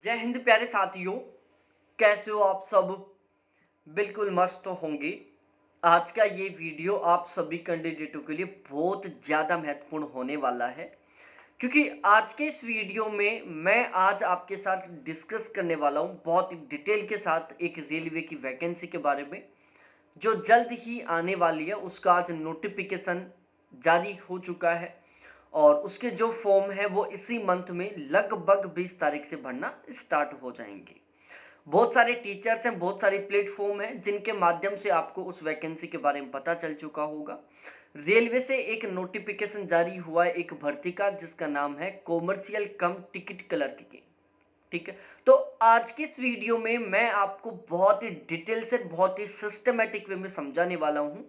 जय हिंद प्यारे साथियों। कैसे हो आप सब? बिल्कुल मस्त होंगे। आज का ये वीडियो आप सभी कैंडिडेटों के लिए बहुत ज़्यादा महत्वपूर्ण होने वाला है, क्योंकि आज के इस वीडियो में मैं आज आपके साथ डिस्कस करने वाला हूँ बहुत ही डिटेल के साथ एक रेलवे की वैकेंसी के बारे में, जो जल्द ही आने वाली है। उसका आज नोटिफिकेशन जारी हो चुका है और उसके जो फॉर्म है वो इसी मंथ में लगभग 20 तारीख से भरना स्टार्ट हो जाएंगे। बहुत सारे टीचर्स हैं, बहुत सारे प्लेटफॉर्म हैं जिनके माध्यम से आपको उस वैकेंसी के बारे में पता चल चुका होगा। रेलवे से एक नोटिफिकेशन जारी हुआ है एक भर्ती का, जिसका नाम है कॉमर्शियल कम टिकट क्लर्क की। ठीक है, तो आज की इस वीडियो में मैं आपको बहुत ही डिटेल से, बहुत ही सिस्टमेटिक वे में समझाने वाला हूं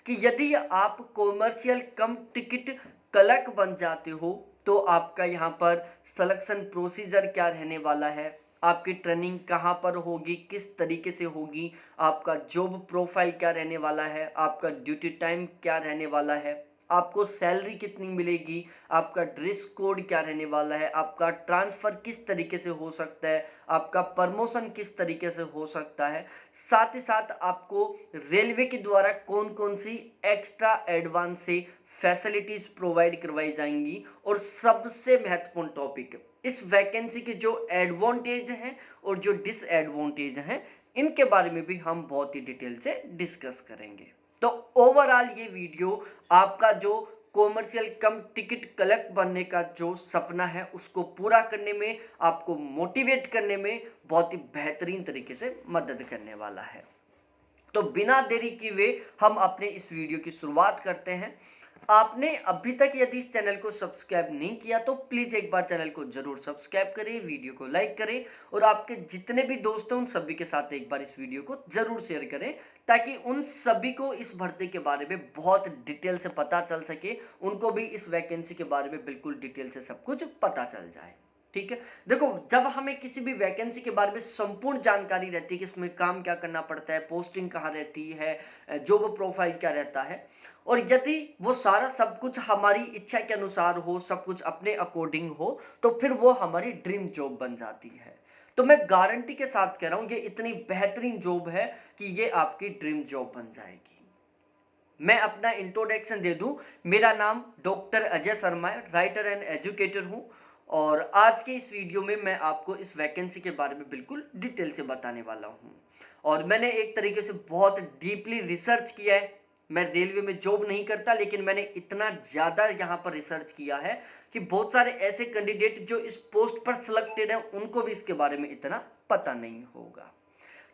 कि यदि आप कॉमर्शियल कम टिकट क्लर्क बन जाते हो तो आपका यहां पर सिलेक्शन प्रोसीजर क्या रहने वाला है, आपकी ट्रेनिंग कहां पर होगी, किस तरीके से होगी, आपका जॉब प्रोफाइल क्या रहने वाला है, आपका ड्यूटी टाइम क्या रहने वाला है, आपको सैलरी कितनी मिलेगी, आपका ड्रेस कोड क्या रहने वाला है, आपका ट्रांसफ़र किस तरीके से हो सकता है, आपका प्रमोशन किस तरीके से हो सकता है, साथ ही साथ आपको रेलवे के द्वारा कौन कौन सी एक्स्ट्रा एडवांस से फैसिलिटीज़ प्रोवाइड करवाई जाएंगी, और सबसे महत्वपूर्ण टॉपिक, इस वैकेंसी के जो एडवांटेज हैं और जो डिसएडवांटेज हैं, इनके बारे में भी हम बहुत ही डिटेल से डिस्कस करेंगे। तो ओवरऑल ये वीडियो आपका जो कॉमर्शियल कम टिकट क्लर्क बनने का जो सपना है उसको पूरा करने में, आपको मोटिवेट करने में बहुत ही बेहतरीन तरीके से मदद करने वाला है। तो बिना देरी किए हम अपने इस वीडियो की शुरुआत करते हैं। आपने अभी तक यदि इस चैनल को सब्सक्राइब नहीं किया तो प्लीज एक बार चैनल को जरूर सब्सक्राइब करें, वीडियो को लाइक करें और आपके जितने भी दोस्त हैं उन सभी के साथ एक बार इस वीडियो को जरूर शेयर करें, ताकि उन सभी को इस भर्ती के बारे में बहुत डिटेल से पता चल सके, उनको भी इस वैकेंसी के बारे में बिल्कुल डिटेल से सब कुछ पता चल जाए। ठीक है, देखो, जब हमें किसी भी वैकेंसी के बारे में संपूर्ण जानकारी रहती है कि इसमें काम क्या करना पड़ता है, पोस्टिंग कहाँ रहती है, जॉब प्रोफाइल क्या रहता है, और यदि वो सारा सब कुछ हमारी इच्छा के अनुसार हो, सब कुछ अपने अकॉर्डिंग हो, तो फिर वो हमारी ड्रीम जॉब बन जाती है। तो मैं गारंटी के साथ कह रहा हूं, ये इतनी बेहतरीन जॉब है कि ये आपकी ड्रीम जॉब बन जाएगी। मैं अपना इंट्रोडक्शन दे दूं, मेरा नाम डॉक्टर अजय शर्मा है, राइटर एंड एजुकेटर हूं, और आज के इस वीडियो में मैं आपको इस वैकेंसी के बारे में बिल्कुल डिटेल से बताने वाला हूं। और मैंने एक तरीके से बहुत डीपली रिसर्च किया है। मैं रेलवे में जॉब नहीं करता, लेकिन मैंने इतना ज़्यादा यहाँ पर रिसर्च किया है कि बहुत सारे ऐसे कैंडिडेट जो इस पोस्ट पर सिलेक्टेड हैं उनको भी इसके बारे में इतना पता नहीं होगा।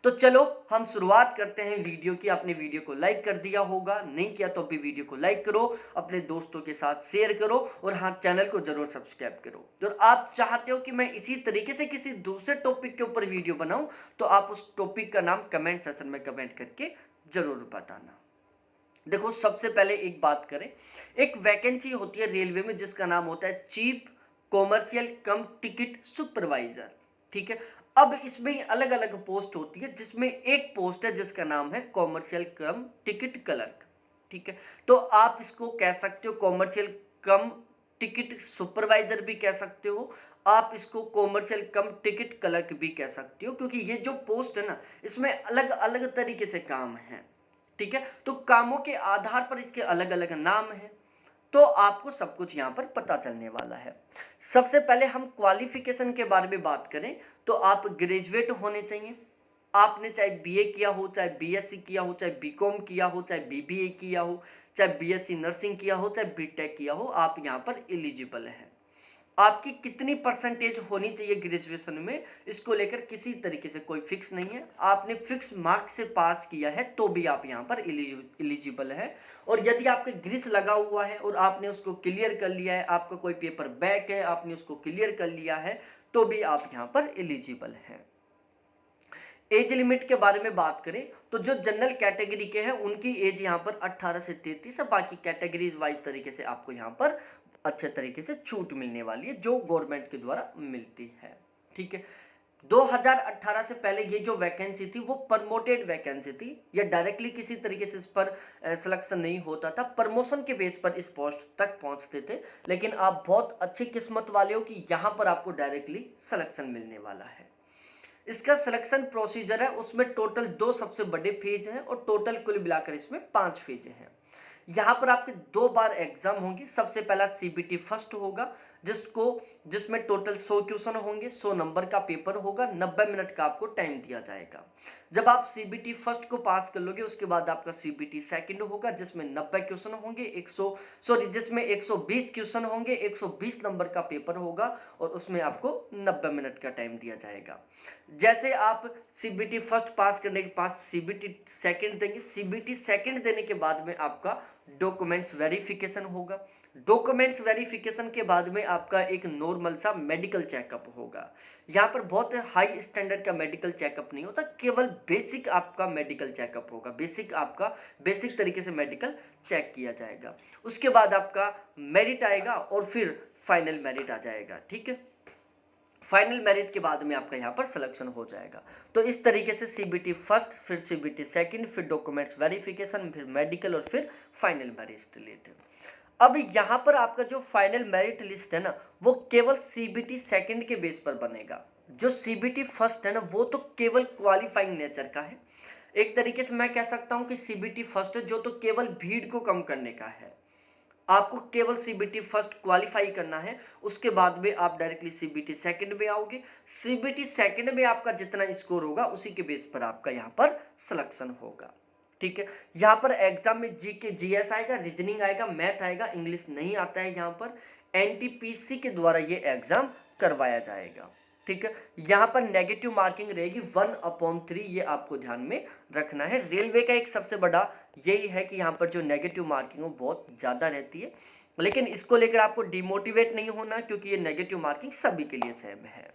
तो चलो हम शुरुआत करते हैं वीडियो की। आपने वीडियो को लाइक कर दिया होगा, नहीं किया तो अभी वीडियो को लाइक करो, अपने दोस्तों के साथ शेयर करो, और हाँ, चैनल को जरूर सब्सक्राइब करो। तो आप चाहते हो कि मैं इसी तरीके से किसी दूसरे टॉपिक के ऊपर वीडियो बनाऊं, तो आप उस टॉपिक का नाम कमेंट सेक्शन में कमेंट करके जरूर बताना। देखो, सबसे पहले एक बात करें, एक वैकेंसी होती है रेलवे में जिसका नाम होता है चीफ कॉमर्शियल कम टिकट सुपरवाइजर। ठीक है, अब इसमें अलग अलग पोस्ट होती है, जिसमें एक पोस्ट है जिसका नाम है कॉमर्शियल कम टिकट क्लर्क। ठीक है, तो आप इसको कह सकते हो कॉमर्शियल कम टिकट सुपरवाइजर भी कह सकते हो, आप इसको कॉमर्शियल कम टिकट क्लर्क भी कह सकते हो, क्योंकि ये जो पोस्ट है ना, इसमें अलग अलग तरीके से काम है। ठीक है, तो कामों के आधार पर इसके अलग अलग नाम हैं। तो आपको सब कुछ यहां पर पता चलने वाला है। सबसे पहले हम क्वालिफिकेशन के बारे में बात करें तो आप ग्रेजुएट होने चाहिए। आपने चाहे बीए किया हो, चाहे बीएससी किया हो, चाहे बीकॉम किया हो, चाहे बीबीए किया हो, चाहे बीएससी नर्सिंग किया हो, चाहे बीटेक किया हो, आप यहां पर एलिजिबल हैं। आपकी कितनी परसेंटेज होनी चाहिए ग्रेजुएशन में, इसको लेकर किसी तरीके से कोई फिक्स नहीं है। आपने फिक्स मार्क्स से पास किया है तो भी आप यहाँ पर एलिजिबल है। और यदि आपके ग्रीस लगा हुआ है और आपने उसको क्लियर कर लिया है, आपका कोई पेपर बैक है, आपने उसको क्लियर कर लिया है, तो भी आप यहाँ पर एलिजिबल हैं। एज लिमिट के बारे में बात करें तो जो जनरल कैटेगरी के हैं उनकी एज यहाँ पर 18 से 33 है। बाकी कैटेगरीज वाइज तरीके से आपको यहाँ पर अच्छे तरीके से छूट मिलने वाली है, जो गवर्नमेंट के द्वारा मिलती है। ठीक है, 2018 से पहले ये जो वैकेंसी थी वो प्रमोटेड वैकेंसी थी, या डायरेक्टली किसी तरीके से इस पर सिलेक्शन नहीं होता था, प्रमोशन के बेस पर इस पोस्ट तक पहुंचते थे। लेकिन आप बहुत अच्छी किस्मत वाले हो कि यहाँ पर आपको डायरेक्टली सिलेक्शन मिलने वाला है। इसका सिलेक्शन प्रोसीजर है, उसमें टोटल 2 सबसे बड़े फेज हैं और टोटल कुल मिलाकर इसमें 5 फेज हैं। यहाँ पर आपके 2 बार एग्जाम होंगे। सबसे पहला सीबीटी फर्स्ट होगा, जिसमें टोटल 100 क्वेश्चन होंगे, 100 नंबर का पेपर होगा, 90 मिनट का आपको टाइम दिया जाएगा। जब आप सीबीटी फर्स्ट को पास कर लोगे उसके बाद आपका सीबीटी सेकंड होगा, जिसमें 90 क्वेश्चन होंगे, जिसमें 120 क्वेश्चन होंगे, 120 नंबर का पेपर होगा और उसमें आपको 90 मिनट का टाइम दिया जाएगा। जैसे आप सीबीटी फर्स्ट पास करने के बाद सीबीटी सेकंड देंगे, सीबीटी सेकंड देने के बाद में आपका डॉक्यूमेंट्स वेरिफिकेशन होगा। डॉक्यूमेंट्स वेरिफिकेशन के बाद में आपका एक नॉर्मल सा मेडिकल चेकअप होगा। यहाँ पर बहुत हाई स्टैंडर्ड का मेडिकल चेकअप नहीं होता, केवल बेसिक आपका मेडिकल चेकअप होगा। बेसिक तरीके से मेडिकल चेक किया जाएगा। उसके बाद आपका मेरिट आएगा और फिर फाइनल मेरिट आ जाएगा। ठीक है, फाइनल मेरिट के बाद में आपका यहाँ पर सिलेक्शन हो जाएगा। तो इस तरीके से सीबीटी फर्स्ट, फिर सीबीटी सेकंड, फिर डॉक्यूमेंट्स वेरिफिकेशन, फिर मेडिकल और फिर फाइनल मेरिट रिलेटेड। अब यहाँ पर आपका जो फाइनल मेरिट लिस्ट है ना, वो केवल सीबीटी सेकंड के बेस पर बनेगा। जो सीबीटी फर्स्ट है ना, वो तो केवल क्वालिफाइंग नेचर का है। एक तरीके से मैं कह सकता हूँ कि सीबीटी फर्स्ट जो तो केवल भीड़ को कम करने का है। आपको केवल सीबीटी फर्स्ट क्वालिफाई करना है, उसके बाद में आप डायरेक्टली सीबीटी सेकंड में आओगे। सीबीटी सेकंड में आपका जितना स्कोर होगा उसी के बेस पर आपका यहाँ पर सिलेक्शन होगा। ठीक है, यहाँ पर एग्जाम में जीके जीएस आएगा, रीजनिंग आएगा, मैथ आएगा, इंग्लिश नहीं आता है। यहाँ पर एनटीपीसी के द्वारा ये एग्जाम करवाया जाएगा। ठीक है, यहाँ पर नेगेटिव मार्किंग रहेगी 1/3, ये आपको ध्यान में रखना है। रेलवे का एक सबसे बड़ा यही है कि यहाँ पर जो नेगेटिव मार्किंग हो बहुत ज़्यादा रहती है, लेकिन इसको लेकर आपको डिमोटिवेट नहीं होना, क्योंकि ये नेगेटिव मार्किंग सभी के लिए सेम है।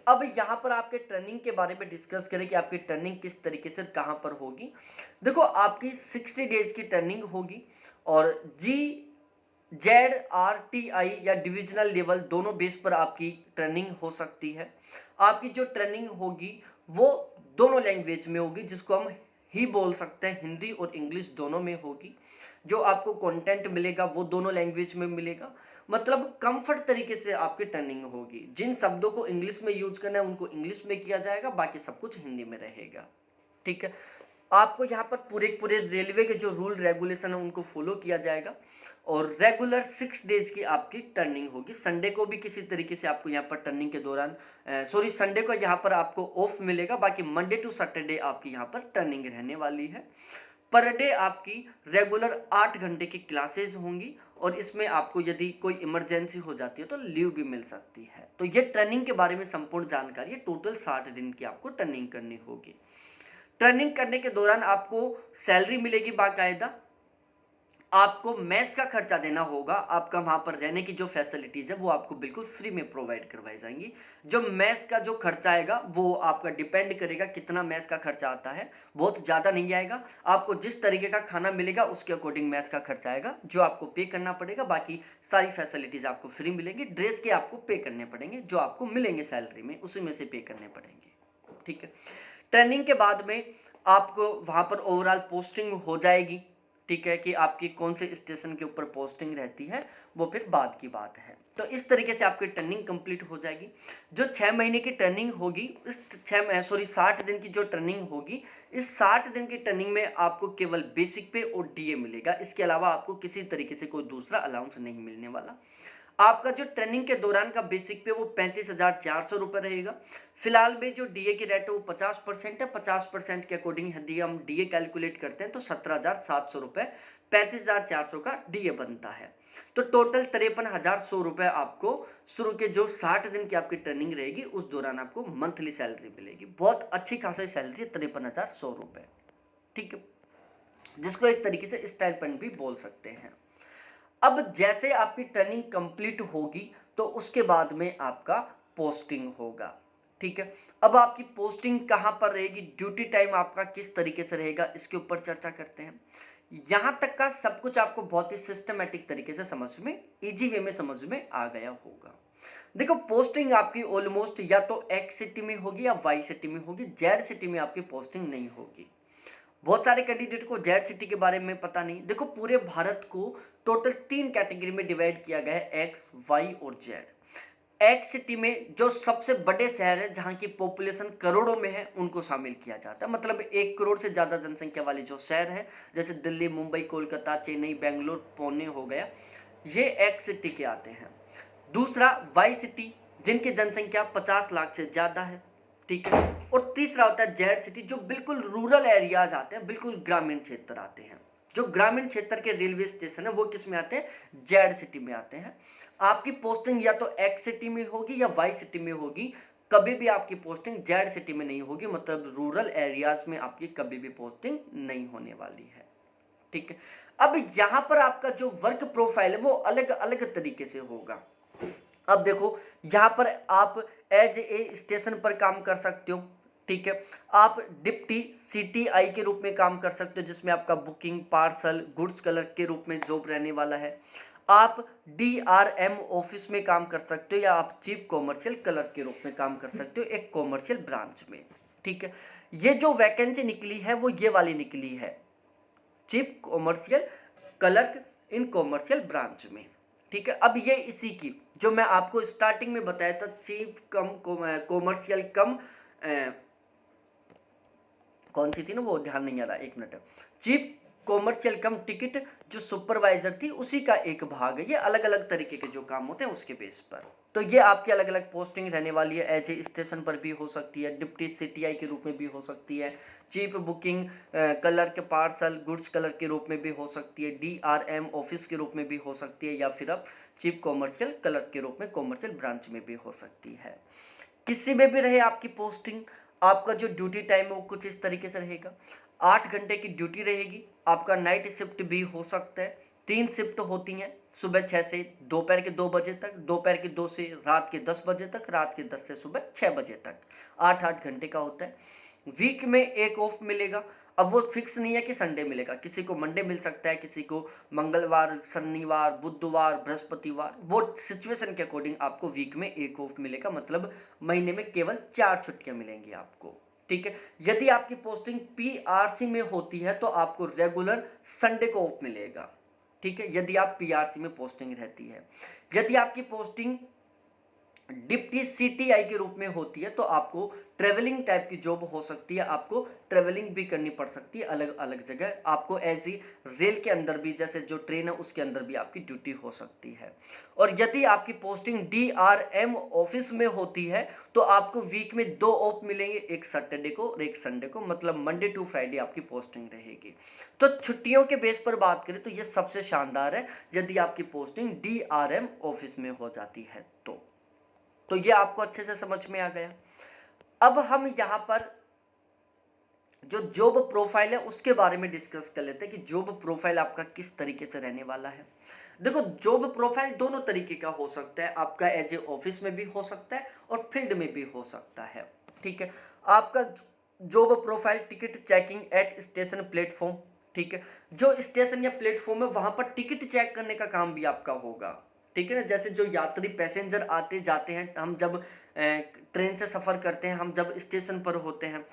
अब यहाँ पर आपके ट्रेनिंग के बारे में डिस्कस करें कि आपकी ट्रेनिंग किस तरीके से कहाँ पर होगी। देखो, आपकी 60 डेज की ट्रेनिंग होगी और ZRTI या डिविजनल लेवल दोनों बेस पर आपकी ट्रेनिंग हो सकती है। आपकी जो ट्रेनिंग होगी वो दोनों लैंग्वेज में होगी, जिसको हम ही बोल सकते हैं, हिंदी और इंग्लिश दोनों में होगी। जो आपको कंटेंट मिलेगा वो दोनों लैंग्वेज में मिलेगा। मतलब कंफर्ट तरीके से आपकी ट्रेनिंग होगी। जिन शब्दों को इंग्लिश में यूज करना है उनको इंग्लिश में किया जाएगा, बाकी सब कुछ हिंदी में रहेगा। ठीक है, आपको यहाँ पर पूरे रेलवे के जो रूल रेगुलेशन है उनको फॉलो किया जाएगा और रेगुलर 6 डेज की आपकी टर्निंग होगी। संडे को भी किसी तरीके से आपको यहाँ पर टर्निंग के दौरान संडे को यहाँ पर आपको ऑफ मिलेगा, बाकी मंडे टू सैटरडे आपकी यहाँ पर टर्निंग रहने वाली है। पर डे आपकी रेगुलर 8 घंटे की क्लासेज होंगी और इसमें आपको यदि कोई इमरजेंसी हो जाती है तो लीव भी मिल सकती है। तो ये ट्रेनिंग के बारे में संपूर्ण जानकारी है। टोटल 60 दिन की आपको ट्रेनिंग करनी होगी। ट्रेनिंग करने के दौरान आपको सैलरी मिलेगी बाकायदा। आपको मेस का खर्चा देना होगा। आपका वहाँ पर रहने की जो फैसिलिटीज़ है वो आपको बिल्कुल फ्री में प्रोवाइड करवाई जाएंगी। जो मेस का जो खर्चा आएगा वो आपका डिपेंड करेगा कितना मेस का खर्चा आता है। बहुत ज़्यादा नहीं आएगा। आपको जिस तरीके का खाना मिलेगा उसके अकॉर्डिंग मेस का खर्चा आएगा, जो आपको पे करना पड़ेगा। बाकी सारी फैसिलिटीज़ आपको फ्री मिलेंगी। ड्रेस के आपको पे करने पड़ेंगे, जो आपको मिलेंगे सैलरी में उसी में से पे करने पड़ेंगे। ठीक है, ट्रेनिंग के बाद में आपको वहाँ पर ओवरऑल पोस्टिंग हो जाएगी। ठीक है, कि आपकी कौन से स्टेशन के ऊपर पोस्टिंग रहती है वो फिर बाद की बात है। तो इस तरीके से आपकी ट्रेनिंग कंप्लीट हो जाएगी। जो 6 महीने की ट्रेनिंग होगी, इस 60 दिन की जो ट्रेनिंग होगी, इस 60 दिन की ट्रेनिंग में आपको केवल बेसिक पे और डीए मिलेगा। इसके अलावा आपको किसी तरीके से कोई दूसरा अलाउंस नहीं मिलने वाला। आपका जो ट्रेनिंग के दौरान का बेसिक पे वो 35,400 रुपये रहेगा। फिलहाल में जो डीए की रेट है वो 50% है। 50% के अकॉर्डिंग यदि हम डीए कैलकुलेट करते हैं तो 17,700 रुपये 35,400 का डीए बनता है। तो टोटल 53,100 रुपये आपको शुरू के जो 60 दिन की आपकी ट्रेनिंग रहेगी उस दौरान आपको मंथली सैलरी मिलेगी। बहुत अच्छी खासी सैलरी है, 53,100 रुपये। ठीक है, जिसको एक तरीके से स्टाइपेंड भी बोल सकते हैं। अब जैसे आपकी ट्रेनिंग कंप्लीट होगी तो उसके बाद में आपका पोस्टिंग होगा। ठीक है, अब आपकी पोस्टिंग कहाँ पर रहेगी, ड्यूटी टाइम आपका किस तरीके से रहेगा, इसके ऊपर चर्चा करते हैं। यहाँ तक का सब कुछ आपको बहुत ही सिस्टमेटिक तरीके से समझ में, इजी वे में समझ में आ गया होगा। देखो पोस्टिंग आपकी ऑलमोस्ट या तो एक्स सिटी में होगी या वाई सिटी में होगी, जेड सिटी में आपकी पोस्टिंग नहीं होगी। बहुत सारे कैंडिडेट को जेड सिटी के बारे में पता नहीं। देखो पूरे भारत को टोटल 3 कैटेगरी में डिवाइड किया गया है, एक्स, वाई और जेड। एक्स सिटी में जो सबसे बड़े शहर है जहां की पॉपुलेशन करोड़ों में है उनको शामिल किया जाता है, मतलब 1 करोड़ से ज्यादा जनसंख्या वाले जो शहर है जैसे दिल्ली, मुंबई, कोलकाता, चेन्नई, बेंगलुरु, पुणे हो गया, ये एक्स सिटी के आते हैं। दूसरा वाई सिटी जिनकी जनसंख्या 50 लाख से ज्यादा है, ठीक है। और तीसरा होता है जेड सिटी जो बिल्कुल रूरल एरियाज आते हैं, बिल्कुल ग्रामीण क्षेत्र आते हैं। जो ग्रामीण क्षेत्र के रेलवे स्टेशन है वो किस में आते हैं, जेड सिटी में आते हैं। आपकी पोस्टिंग या तो एक्स सिटी में होगी या वाई सिटी में होगी, कभी भी आपकी पोस्टिंग जेड सिटी में नहीं होगी, मतलब रूरल एरियाज में आपकी कभी भी पोस्टिंग नहीं होने वाली है, ठीक है। अब यहां पर आपका जो वर्क प्रोफाइल है वो अलग अलग तरीके से होगा। अब देखो यहां पर आप एज ए स्टेशन पर काम कर सकते हो, ठीक है। आप डिप्टी सीटीआई के रूप में काम कर सकते हो जिसमें आपका बुकिंग, पार्सल, गुड्स क्लर्क के रूप में जॉब रहने वाला है। आप डीआरएम ऑफिस में काम कर सकते हो या आप चीफ कॉमर्शियल क्लर्क के रूप में काम कर सकते हो एक कॉमर्शियल ब्रांच में, ठीक है। ये जो वैकेंसी निकली है वो ये वाली निकली है, चीफ कॉमर्शियल क्लर्क इन कॉमर्शियल ब्रांच में, ठीक है। अब ये इसी की जो मैं आपको स्टार्टिंग में बताया था, चीफ कम कॉमर्शियल कम कौन सी थी ना वो ध्यान नहीं आ रहा, एक मिनट। चीफ कॉमर्शियल कम टिकट जो सुपरवाइजर थी उसी का एक भाग है। ये अलग अलग तरीके के जो काम होते हैं उसके बेस पर, तो ये आपकी अलग अलग पोस्टिंग रहने वाली है। एज ए स्टेशन पर भी हो सकती है, डिप्टी सीटीआई के रूप में भी हो सकती है, chief booking clerk parcel goods clerk के रूप में भी हो सकती है, डीआरएम ऑफिस के रूप में भी हो सकती है, या फिर अब चीफ कॉमर्शियल क्लर्क के रूप में कॉमर्शियल ब्रांच में भी हो सकती है। किसी में भी रहे आपकी पोस्टिंग, आपका जो ड्यूटी टाइम है वो कुछ इस तरीके से रहेगा। 8 घंटे की ड्यूटी रहेगी, आपका नाइट शिफ्ट भी हो सकता है। 3 शिफ्ट होती हैं, सुबह 6 से दोपहर के 2 बजे तक, दोपहर के 2 से रात के 10 बजे तक, रात के 10 से सुबह 6 बजे तक। 8-8 घंटे का होता है। वीक में एक ऑफ मिलेगा। अब वो फिक्स नहीं है कि संडे मिलेगा, किसी को मंडे मिल सकता है, किसी को मंगलवार, शनिवार, बुधवार, बृहस्पतिवार, वो सिचुएशन के अकॉर्डिंग आपको वीक में एक ऑफ मिलेगा, मतलब महीने में केवल 4 छुट्टियां मिलेंगी आपको, ठीक है। यदि आपकी पोस्टिंग पीआरसी में होती है तो आपको रेगुलर संडे को ऑफ मिलेगा, ठीक है, यदि आप पीआरसी में पोस्टिंग रहती है। यदि आपकी पोस्टिंग डिप्टी सीटीआई के रूप में होती है तो आपको ट्रेवलिंग टाइप की जॉब हो सकती है, आपको ट्रेवलिंग भी करनी पड़ सकती है अलग अलग जगह, आपको ऐसी रेल के अंदर भी, जैसे जो ट्रेन है उसके अंदर भी आपकी ड्यूटी हो सकती है। और यदि आपकी पोस्टिंग डीआरएम ऑफिस में होती है तो आपको वीक में 2 ऑफ मिलेंगे, एक सैटरडे को और एक संडे को, मतलब मंडे टू फ्राइडे आपकी पोस्टिंग रहेगी। तो छुट्टियों के बेस पर बात करें तो ये सबसे शानदार है यदि आपकी पोस्टिंग डीआरएम ऑफिस में हो जाती है तो ये आपको अच्छे से समझ में आ गया। अब हम यहां पर जो जॉब प्रोफाइल है उसके बारे में डिस्कस कर लेते हैं कि जॉब प्रोफाइल आपका किस तरीके से रहने वाला है। देखो जॉब प्रोफाइल दोनों तरीके का हो सकता है, आपका एज ए ऑफिस में भी हो सकता है और फील्ड में भी हो सकता है, ठीक है। आपका job profile ticket checking at station platform, ठीक है, जो स्टेशन या प्लेटफॉर्म है वहां पर टिकट चेक करने का काम भी आपका होगा, ठीक है ना। जैसे जो यात्री पैसेंजर आते जाते हैं, हम जब ट्रेन से सफर करते हैं, हम जब स्टेशन पर होते हैं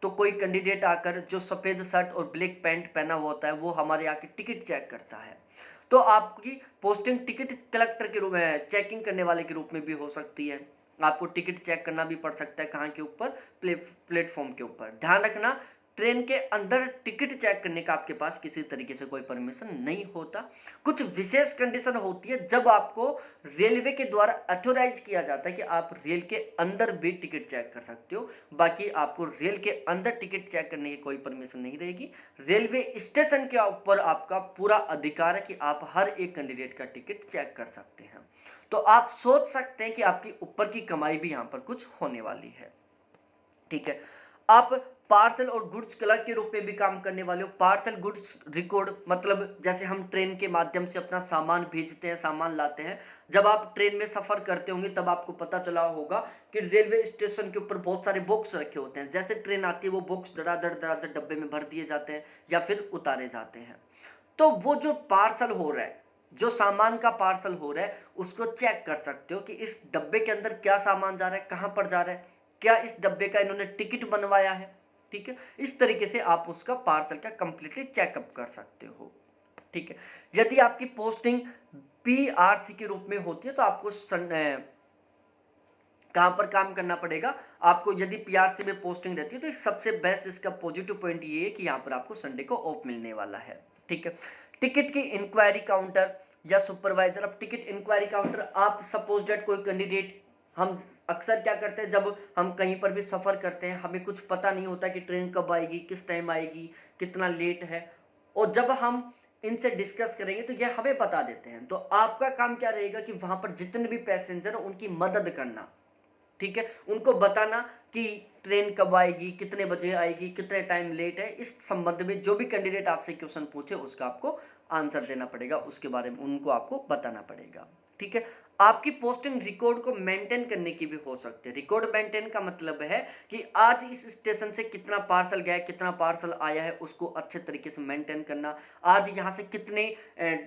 तो कोई कैंडिडेट आकर जो सफेद शर्ट और ब्लैक पैंट पहना हुआ होता है वो हमारे आके टिकट चेक करता है। तो आपकी पोस्टिंग टिकट कलेक्टर के रूप में, चेकिंग करने वाले के रूप में भी हो सकती है। आपको टिकट चेक करना भी पड़ सकता है, कहाँ के ऊपर, प्लेटफॉर्म के ऊपर। ध्यान रखना ट्रेन के अंदर टिकट चेक करने का आपके पास किसी तरीके से कोई परमिशन नहीं होता। कुछ विशेष कंडीशन होती है जब आपको रेलवे के द्वारा अथोराइज किया जाता है कि आप रेल के अंदर भी टिकट चेक कर सकते हो, बाकी आपको रेल के अंदर टिकट चेक करने की कोई परमिशन नहीं रहेगी। रेलवे स्टेशन के ऊपर आपका पूरा अधिकार है कि आप हर एक कैंडिडेट का टिकट चेक कर सकते हैं। तो आप सोच सकते हैं कि आपकी ऊपर की कमाई भी यहाँ पर कुछ होने वाली है, ठीक है। आप पार्सल और गुड्स क्लर्क के रूप में भी काम करने वाले हो। पार्सल गुड्स रिकॉर्ड, मतलब जैसे हम ट्रेन के माध्यम से अपना सामान भेजते हैं, सामान लाते हैं। जब आप ट्रेन में सफर करते होंगे तब आपको पता चला होगा कि रेलवे स्टेशन के ऊपर बहुत सारे बॉक्स रखे होते हैं। जैसे ट्रेन आती है वो बॉक्स धड़ाधड़ डब्बे में भर दिए जाते हैं या फिर उतारे जाते हैं। तो वो जो पार्सल हो रहा है जो सामान का पार्सल हो रहा है उसको चेक कर सकते हो कि इस डब्बे के अंदर क्या सामान जा रहा है, कहाँ पर जा रहा है, क्या इस डब्बे का इन्होंने टिकट बनवाया है। ठीक है, इस तरीके से आप उसका पार्सल का कंप्लीटली चेकअप कर सकते हो। ठीक है, यदि आपकी पोस्टिंग पीआरसी के रूप में होती है तो आपको कहां पर काम करना पड़ेगा आपको। यदि पीआरसी में पोस्टिंग रहती है तो सबसे बेस्ट इसका पॉजिटिव पॉइंट ये है कि यहां पर आपको संडे को ऑफ मिलने वाला है। ठीक है, टिकट की इंक्वायरी काउंटर या सुपरवाइजर। अब टिकट इंक्वायरी काउंटर, आप सपोज डेट कोई कैंडिडेट, हम अक्सर क्या करते हैं जब हम कहीं पर भी सफर करते हैं हमें कुछ पता नहीं होता कि ट्रेन कब आएगी, किस टाइम आएगी, कितना लेट है, और जब हम इनसे डिस्कस करेंगे तो ये हमें बता देते हैं। तो आपका काम क्या रहेगा कि वहां पर जितने भी पैसेंजर हैं उनकी मदद करना। ठीक है, उनको बताना कि ट्रेन कब आएगी, कितने बजे आएगी, कितने टाइम लेट है, इस संबंध में जो भी कैंडिडेट आपसे क्वेश्चन पूछे उसका आपको आंसर देना पड़ेगा, उसके बारे में उनको आपको बताना पड़ेगा। ठीक है, आपकी पोस्टिंग रिकॉर्ड को मेंटेन करने की भी हो सकती है। रिकॉर्ड मेंटेन का मतलब है कि आज इस स्टेशन से कितना पार्सल गया है, कितना पार्सल आया है, उसको अच्छे तरीके से मेंटेन करना। आज यहाँ से कितने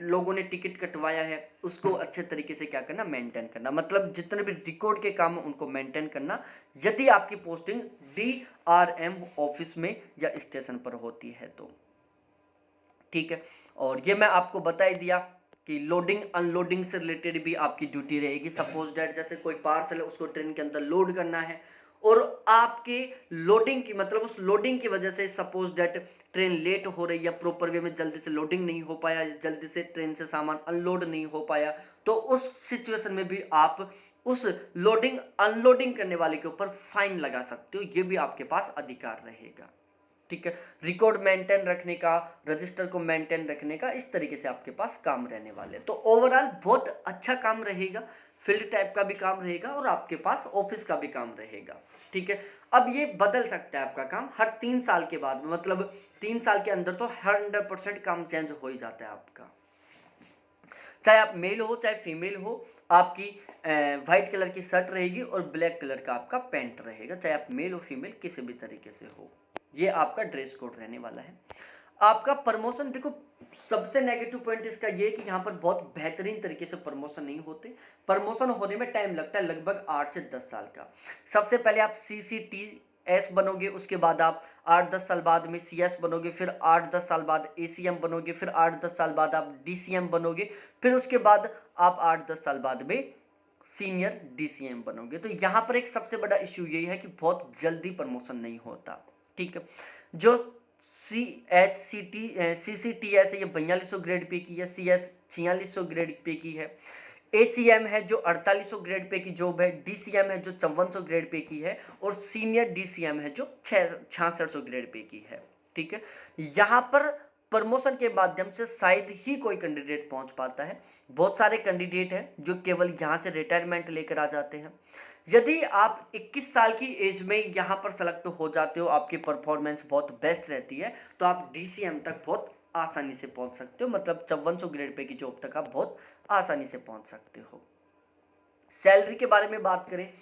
लोगों ने टिकट कटवाया है, उसको अच्छे तरीके से क्या करना, मेंटेन करना। मतलब जितने भी रिकॉर्ड के काम उनको मेंटेन करना, यदि आपकी पोस्टिंग डीआरएम ऑफिस में या स्टेशन पर होती है तो। ठीक है, और ये मैं आपको बता ही दिया कि लोडिंग अनलोडिंग से रिलेटेड भी आपकी ड्यूटी रहेगी। सपोज दैट जैसे कोई पार्सल है उसको ट्रेन के अंदर लोड करना है और आपके लोडिंग की, मतलब उस लोडिंग की वजह से सपोज दैट ट्रेन लेट हो रही है, प्रॉपर वे में जल्दी से लोडिंग नहीं हो पाया, जल्दी से ट्रेन से सामान अनलोड नहीं हो पाया, तो उस सिचुएशन में भी आप उस लोडिंग अनलोडिंग करने वाले के ऊपर फाइन लगा सकते हो। ये भी आपके पास अधिकार रहेगा। ठीक है, रिकॉर्ड मेंटेन रखने का, रजिस्टर को मेंटेन रखने का, इस तरीके से आपके पास काम रहने वाले। तो ओवरऑल बहुत अच्छा काम रहेगा, फील्ड टाइप का भी काम रहेगा और आपके पास ऑफिस का भी काम रहेगा। ठीक है, अब ये बदल सकता है आपका काम हर 3 साल के बाद में, मतलब 3 साल के अंदर तो 100% काम चेंज हो ही जाता है आपका। चाहे आप मेल हो चाहे फीमेल हो, आपकी व्हाइट कलर की शर्ट रहेगी और ब्लैक कलर का आपका पैंट रहेगा, चाहे आप मेल हो फीमेल किसी भी तरीके से हो। ये आपका ड्रेस कोड रहने वाला है। आपका प्रमोशन, देखो सबसे नेगेटिव पॉइंट इसका ये है कि यहाँ पर बहुत बेहतरीन तरीके से प्रमोशन नहीं होते। प्रमोशन होने में टाइम लगता है लगभग 8 से 10 साल का। सबसे पहले आप CCTS बनोगे, उसके बाद आप 8-10 साल बाद में CS बनोगे, फिर 8-10 साल बाद ACM बनोगे, फिर 8-10 साल बाद आप DCM बनोगे, फिर उसके बाद आप 8-10 साल बाद में सीनियर DCM बनोगे। तो यहाँ पर एक सबसे बड़ा इश्यू यही है कि बहुत जल्दी प्रमोशन नहीं होता। ठीक है, जो CCTS है ये 4200 ग्रेड पे की है, CS 4600 ग्रेड पे की है, ACM है जो 4800 ग्रेड पे की जॉब है, DCM है जो 5400 ग्रेड पे की है और सीनियर DCM है जो 6600 ग्रेड पे की है। ठीक है, यहाँ पर प्रमोशन के माध्यम से शायद ही कोई कैंडिडेट पहुंच पाता है। बहुत सारे कैंडिडेट हैं जो केवल यहाँ से रिटायरमेंट लेकर आ जाते हैं। यदि आप 21 साल की एज में यहाँ पर सेलेक्ट हो जाते हो, आपकी परफॉर्मेंस बहुत बेस्ट रहती है, तो आप DCM तक बहुत आसानी से पहुंच सकते हो, मतलब 5400 ग्रेड पे की जॉब तक आप बहुत आसानी से पहुंच सकते हो। सैलरी के बारे में बात करें,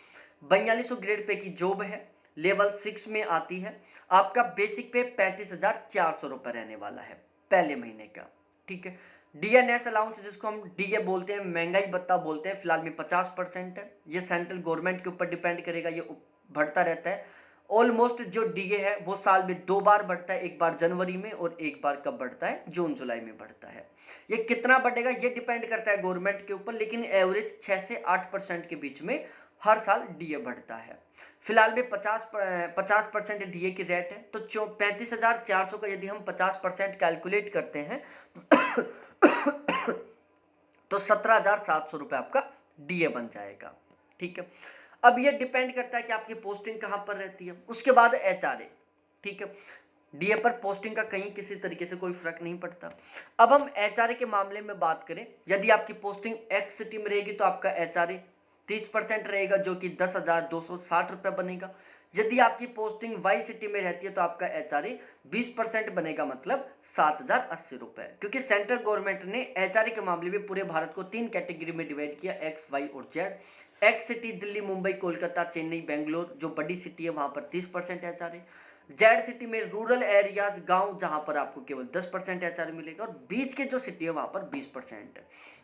4200 ग्रेड पे की जॉब है, लेवल 6 में आती है। आपका बेसिक पे 35,400 रुपये रहने वाला है पहले महीने का। ठीक है, DNS अलाउंस जिसको हम DA बोलते हैं, महंगाई भत्ता बोलते हैं, फिलहाल में 50% है। ये सेंट्रल गवर्नमेंट के ऊपर डिपेंड करेगा, ये बढ़ता रहता है। ऑलमोस्ट जो DA है वो साल में 2 बार बढ़ता है, एक बार जनवरी में और एक बार कब बढ़ता है, जून जुलाई में बढ़ता है। ये कितना बढ़ेगा ये डिपेंड करता है गवर्नमेंट के ऊपर, लेकिन एवरेज 6 से 8% के बीच में हर साल DA बढ़ता है। फिलहाल में 50% DA की रेट है, तो 35,400 का यदि हम 50% कैलकुलेट करते हैं तो 17,700 रुपये आपका DA बन जाएगा। ठीक है, अब ये डिपेंड करता है कि आपकी पोस्टिंग कहाँ पर रहती है। उसके बाद HRA। ठीक है, DA पर पोस्टिंग का कहीं किसी तरीके से कोई फर्क नहीं पड़ता। अब हम HRA के मामले में बात करें, यदि आपकी पोस्टिंग X सिटी में रहेगी तो आपका HRA 30% रहेगा जो कि 10,260 रुपये बनेगा। यदि आपकी पोस्टिंग Y सिटी में रहती है तो आपका HRA 20% बनेगा, मतलब 7,080 रुपये। क्योंकि सेंट्रल गवर्नमेंट ने HRA के मामले में पूरे भारत को 3 कैटेगरी में डिवाइड किया, X, Y और Z। X city Delhi, Mumbai, Kolkata, Chennai, Bangalore जो बड़ी सिटी है वहां पर 30% HRA। जेड सिटी में रूरल एरियाज गांव जहां पर आपको केवल 10% एचआर मिलेगा, और बीच के जो सिटी है वहां पर 20%।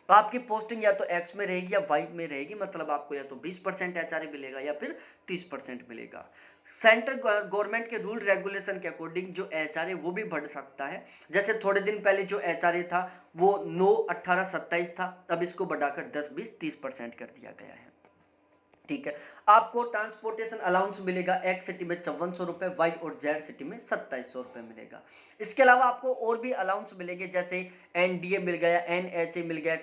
तो आपकी पोस्टिंग या तो एक्स में रहेगी या वाई में रहेगी, मतलब आपको या तो 20% एचआर मिलेगा या फिर 30% मिलेगा। सेंट्रल गवर्नमेंट के रूल रेगुलेशन के अकॉर्डिंग जो एचआर वो भी बढ़ सकता है। जैसे थोड़े दिन पहले जो एचआर था वो 9, 18, 27 था, अब इसको बढ़ाकर 10, 20, 30% कर दिया गया है। ठीक है, आपको ट्रांसपोर्टेशन अलाउंस मिलेगा एक्स सिटी में 5400 रुपए, वाई और जेड सिटी में 2700 रुपए मिलेगा। इसके अलावा आपको और भी अलाउंस मिलेंगे, जैसे एनडीए मिल गया, एनएचए मिल गया,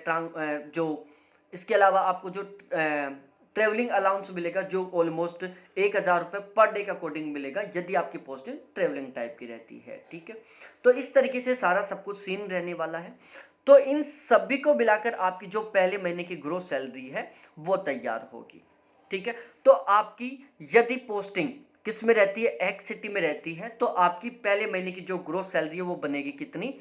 जो इसके अलावा आपको जो ट्रेवलिंग अलाउंस मिलेगा जो ऑलमोस्ट 1000 रुपए पर डे के अकॉर्डिंग मिलेगा, यदि आपकी पोस्टिंग ट्रेवलिंग टाइप की रहती है। ठीक है, तो इस तरीके से सारा सब कुछ सीन रहने वाला है। तो इन सभी को मिलाकर आपकी जो पहले महीने की ग्रोस सैलरी है वो तैयार होगी। ठीक है, तो आपकी यदि पोस्टिंग किस में रहती है, एक्स सिटी में रहती है, तो आपकी पहले महीने की जो ग्रोस सैलरी है वो बनेगी कितनी,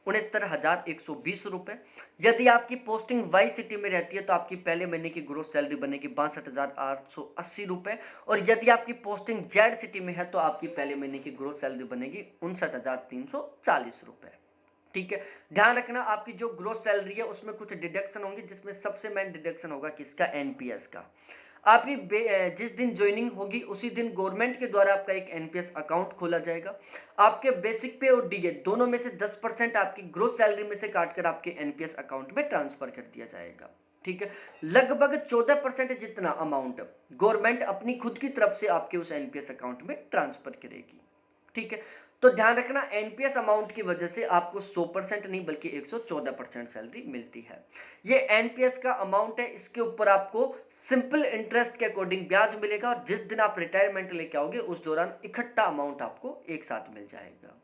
69,120 रुपए। यदि आपकी पोस्टिंग वाई सिटी में रहती है तो आपकी पहले महीने की ग्रोस सैलरी बनेगी 62,880 रुपए, और यदि आपकी पोस्टिंग जेड सिटी में है तो आपकी पहले महीने की ग्रोस सैलरी बनेगी 59,340 रुपए। ठीक है, ध्यान रखना आपकी जो ग्रोस सैलरी है उसमें कुछ डिडक्शन होंगे, जिसमें सबसे मेन डिडक्शन होगा किसका, एनपीएस का। आपकी जिस दिन ज्वाइनिंग होगी उसी दिन गवर्नमेंट के द्वारा आपका एक एनपीएस अकाउंट खोला जाएगा। आपके बेसिक पे और डीए दोनों में से 10% आपकी ग्रोस सैलरी में से काटकर आपके एनपीएस अकाउंट में ट्रांसफर कर दिया जाएगा। ठीक है, लगभग 14% जितना अमाउंट गवर्नमेंट अपनी खुद की तरफ से आपके उस एनपीएस अकाउंट में ट्रांसफर करेगी। ठीक है, तो ध्यान रखना एनपीएस अमाउंट की वजह से आपको 100% नहीं बल्कि 114% सैलरी मिलती है। ये एनपीएस का अमाउंट है, इसके ऊपर आपको सिंपल इंटरेस्ट के अकॉर्डिंग ब्याज मिलेगा, और जिस दिन आप रिटायरमेंट लेके आओगे उस दौरान इकट्ठा अमाउंट आपको एक साथ मिल जाएगा।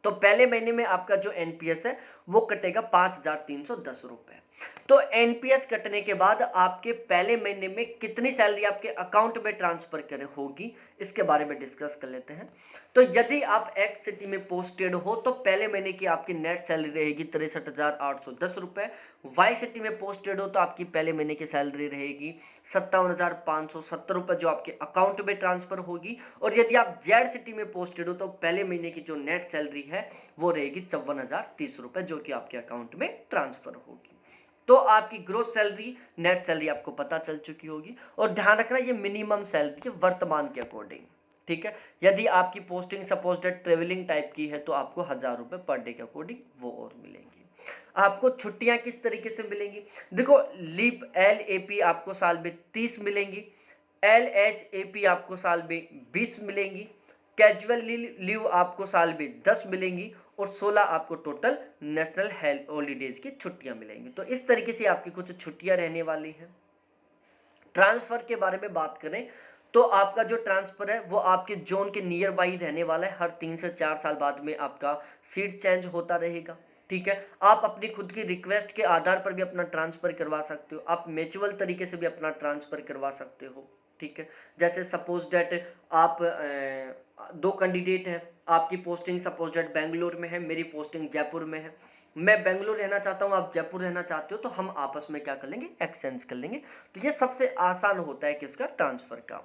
तो पहले महीने में आपका जो एनपीएस है वो कटेगा 5,310 रुपए। तो एनपीएस कटने के बाद आपके पहले महीने में कितनी सैलरी आपके अकाउंट में ट्रांसफर करे होगी, इसके बारे में डिस्कस कर लेते हैं। तो यदि आप एक्स सिटी में पोस्टेड हो तो पहले महीने की आपकी नेट सैलरी रहेगी 63,810 रुपए। वाई सिटी में पोस्टेड हो तो आपकी पहले महीने की सैलरी रहेगी 57,570 रुपए, जो आपके अकाउंट में ट्रांसफर होगी। और यदि आप जेड सिटी में पोस्टेड हो तो पहले महीने की जो नेट सैलरी है वो रहेगी 54,030 रुपए, जो कि आपके अकाउंट में ट्रांसफर होगी। तो आपकी ग्रोस सैलरी, नेट सैलरी आपको पता चल चुकी होगी। और ध्यान रखना ये मिनिमम सैलरी है वर्तमान के अकॉर्डिंग। ठीक है, यदि आपकी posting suppose that travelling type की है तो आपको 1000 रुपए पर डे के अकॉर्डिंग वो और मिलेंगी। आपको छुट्टियां किस तरीके से मिलेंगी, देखो लीप एल ए पी आपको साल में 30 मिलेंगी, एल एच ए पी आपको साल में 20 मिलेंगी, कैजुअल लीव आपको साल में 10 मिलेंगी, और 16 आपको टोटल नेशनल हेल्थ हॉलीडेज की छुट्टियां मिलेंगी। तो इस तरीके से आपकी कुछ छुट्टियां रहने वाली हैं। ट्रांसफर के बारे में बात करें तो आपका जो ट्रांसफर है वो आपके जोन के नियर बाई रहने वाला है। हर 3 से 4 साल बाद में आपका सीट चेंज होता रहेगा। ठीक है, आप अपनी खुद की रिक्वेस्ट के आधार पर भी अपना ट्रांसफर करवा सकते हो, आप म्यूचुअल तरीके से भी अपना ट्रांसफर करवा सकते हो। ठीक है, जैसे सपोज डेट आप दो कैंडिडेट हैं, आपकी पोस्टिंग सपोज डेट बेंगलोर में है, मेरी पोस्टिंग जयपुर में है, मैं बेंगलोर रहना चाहता हूं, आप जयपुर रहना चाहते हो, तो हम आपस में क्या कर लेंगे, एक्सचेंज कर लेंगे। तो ये सबसे आसान होता है किसका, ट्रांसफर का।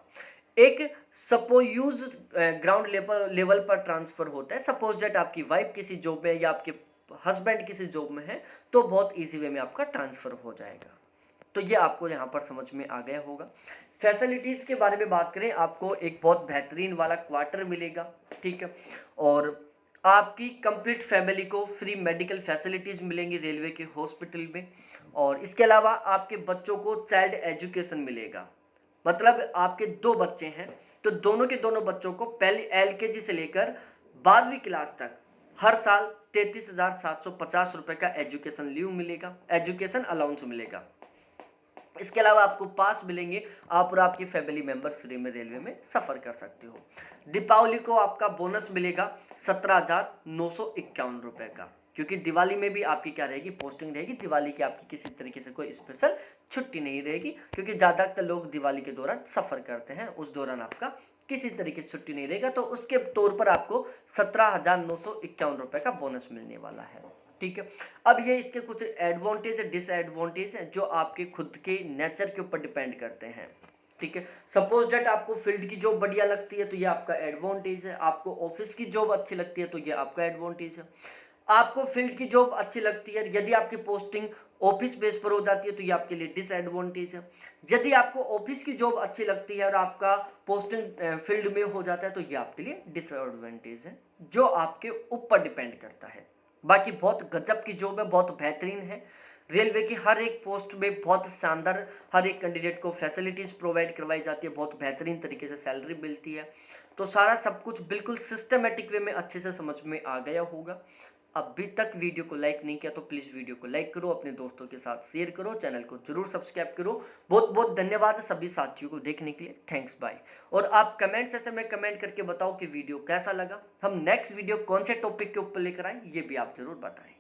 एक सपोज ग्राउंड लेवल पर ट्रांसफर होता है, सपोज डेट आपकी वाइफ किसी जॉब में या आपके हस्बैंड किसी जॉब में है तो बहुत इजी वे में आपका ट्रांसफर हो जाएगा। तो ये आपको यहाँ पर समझ में आ गया होगा। फैसिलिटीज के बारे में बात करें, आपको एक बहुत बेहतरीन वाला क्वार्टर मिलेगा। ठीक है, और आपकी कंप्लीट फैमिली को फ्री मेडिकल फैसिलिटीज मिलेंगी रेलवे के हॉस्पिटल में। और इसके अलावा आपके बच्चों को चाइल्ड एजुकेशन मिलेगा, मतलब आपके दो बच्चे हैं तो दोनों के दोनों बच्चों को पहले एलकेजी से लेकर 12वीं क्लास तक हर साल 33,750 रुपए का एजुकेशन लीव मिलेगा, एजुकेशन अलाउंस मिलेगा। इसके अलावा आपको पास मिलेंगे, आप और आपकी फैमिली मेंबर फ्री में रेलवे में सफर कर सकते हो। दीपावली को आपका बोनस मिलेगा 17,951 रुपए का, क्योंकि दिवाली में भी आपकी क्या रहेगी, पोस्टिंग रहेगी। दिवाली की आपकी किसी तरीके से कोई स्पेशल छुट्टी नहीं रहेगी, क्योंकि ज्यादातर लोग दिवाली के दौरान सफर करते हैं, उस दौरान आपका किसी तरीके से छुट्टी नहीं रहेगा। तो उसके तौर पर आपको 17,951 रुपए का बोनस मिलने वाला है। ठीक है, अब ये इसके कुछ एडवांटेज डिसएडवांटेज हैं जो आपके खुद के नेचर के ऊपर डिपेंड करते हैं। ठीक है। सपोज दैट आपको फील्ड की जॉब बढ़िया लगती है तो ये आपका एडवांटेज है, आपको ऑफिस की जॉब अच्छी लगती है तो ये आपका एडवांटेज है। आपको फील्ड की जॉब अच्छी लगती है, यदि आपकी पोस्टिंग ऑफिस बेस पर हो जाती है तो ये आपके लिए डिसएडवांटेज है। यदि आपको ऑफिस की जॉब अच्छी लगती है और आपका पोस्टिंग फील्ड में हो जाता है तो ये आपके लिए डिसएडवांटेज है, जो आपके ऊपर डिपेंड करता है। बाकी बहुत गजब की जॉब है, बहुत बेहतरीन है। रेलवे की हर एक पोस्ट में बहुत शानदार हर एक कैंडिडेट को फैसिलिटीज प्रोवाइड करवाई जाती है, बहुत बेहतरीन तरीके से सैलरी मिलती है। तो सारा सब कुछ बिल्कुल सिस्टमेटिक वे में अच्छे से समझ में आ गया होगा। अभी तक वीडियो को लाइक नहीं किया तो प्लीज वीडियो को लाइक करो, अपने दोस्तों के साथ शेयर करो, चैनल को जरूर सब्सक्राइब करो। बहुत बहुत धन्यवाद सभी साथियों को देखने के लिए, थैंक्स बाय। और आप कमेंट सेक्शन में कमेंट करके बताओ कि वीडियो कैसा लगा, हम नेक्स्ट वीडियो कौन से टॉपिक के ऊपर लेकर आए ये भी आप जरूर बताएं।